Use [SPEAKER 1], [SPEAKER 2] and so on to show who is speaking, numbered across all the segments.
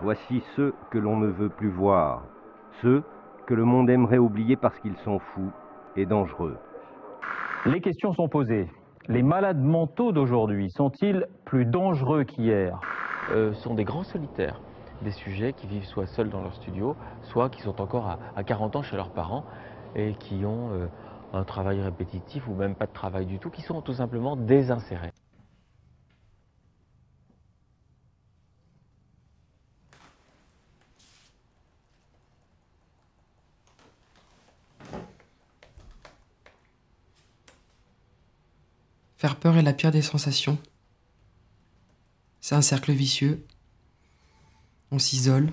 [SPEAKER 1] voici ceux que l'on ne veut plus voir, ceux que le monde aimerait oublier parce qu'ils sont fous et dangereux.
[SPEAKER 2] Les questions sont posées. Les malades mentaux d'aujourd'hui sont-ils plus dangereux qu'hier?
[SPEAKER 3] Sont des grands solitaires, des sujets qui vivent soit seuls dans leur studio, soit qui sont encore à 40 ans chez leurs parents et qui ont un travail répétitif ou même pas de travail du tout, qui sont tout simplement désinsérés.
[SPEAKER 4] Faire peur est la pire des sensations. C'est un cercle vicieux. On s'isole.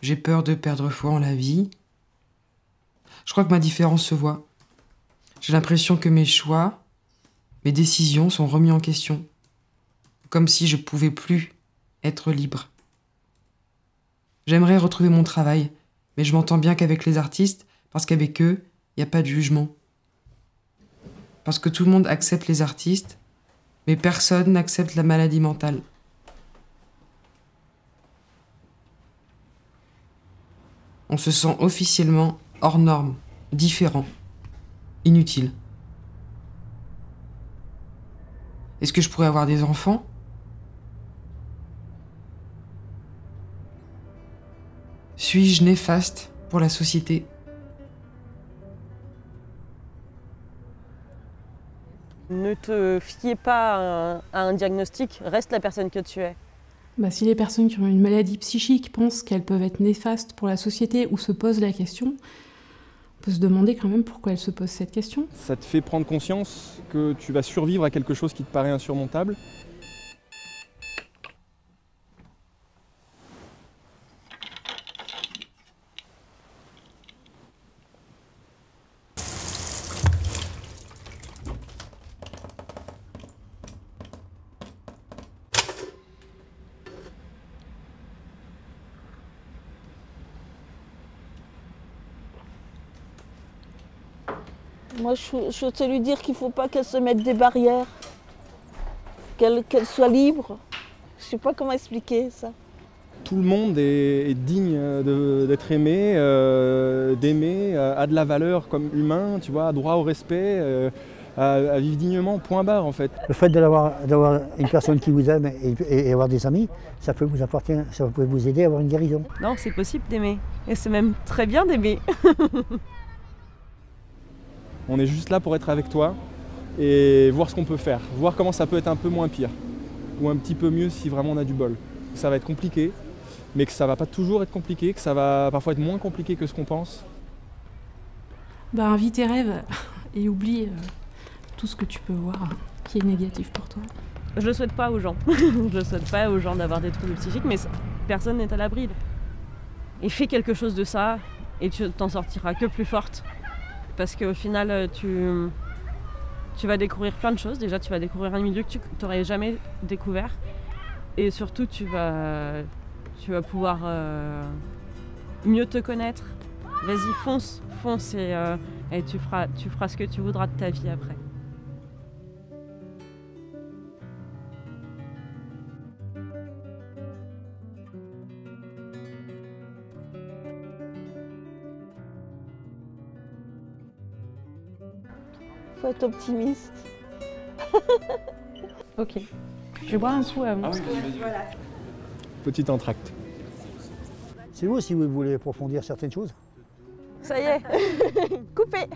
[SPEAKER 4] J'ai peur de perdre foi en la vie. Je crois que ma différence se voit. J'ai l'impression que mes choix, mes décisions sont remis en question. Comme si je pouvais plus être libre. J'aimerais retrouver mon travail, mais je m'entends bien qu'avec les artistes, parce qu'avec eux, il n'y a pas de jugement. Parce que tout le monde accepte les artistes, mais personne n'accepte la maladie mentale. On se sent officiellement hors norme, différent, inutile. Est-ce que je pourrais avoir des enfants ? Suis-je néfaste pour la société ?
[SPEAKER 5] Ne te fiez pas à un diagnostic, reste la personne que tu es.
[SPEAKER 6] Si les personnes qui ont une maladie psychique pensent qu'elles peuvent être néfastes pour la société ou se posent la question, on peut se demander quand même pourquoi elles se posent cette question.
[SPEAKER 7] Ça te fait prendre conscience que tu vas survivre à quelque chose qui te paraît insurmontable.
[SPEAKER 5] Moi, je sais lui dire qu'il ne faut pas qu'elle se mette des barrières, qu'elle soit libre. Je ne sais pas comment expliquer ça.
[SPEAKER 7] Tout le monde est digne d'être aimé, d'aimer, a de la valeur comme humain, tu vois, a droit au respect, à vivre dignement, point barre en fait.
[SPEAKER 8] Le fait d'avoir une personne qui vous aime et avoir des amis, ça peut vous aider à avoir une guérison.
[SPEAKER 5] Non, c'est possible d'aimer. Et c'est même très bien d'aimer.
[SPEAKER 7] On est juste là pour être avec toi et voir ce qu'on peut faire, voir comment ça peut être un peu moins pire ou un petit peu mieux si vraiment on a du bol. Ça va être compliqué, mais que ça va pas toujours être compliqué, que ça va parfois être moins compliqué que ce qu'on pense.
[SPEAKER 6] Vis tes rêves et oublie tout ce que tu peux voir qui est négatif pour toi.
[SPEAKER 5] Je le souhaite pas aux gens. Je le souhaite pas aux gens d'avoir des troubles psychiques, mais personne n'est à l'abri. Et fais quelque chose de ça et tu t'en sortiras que plus forte. Parce qu'au final, tu vas découvrir plein de choses. Déjà, tu vas découvrir un milieu que tu n'aurais jamais découvert. Et surtout, tu vas pouvoir mieux te connaître. Vas-y, fonce et tu feras ce que tu voudras de ta vie après. Faut être optimiste.
[SPEAKER 6] Ok. Je vais boire un coup avant.
[SPEAKER 5] Voilà.
[SPEAKER 7] Petit entracte.
[SPEAKER 8] C'est vous si vous voulez approfondir certaines choses.
[SPEAKER 5] Ça y est, coupé.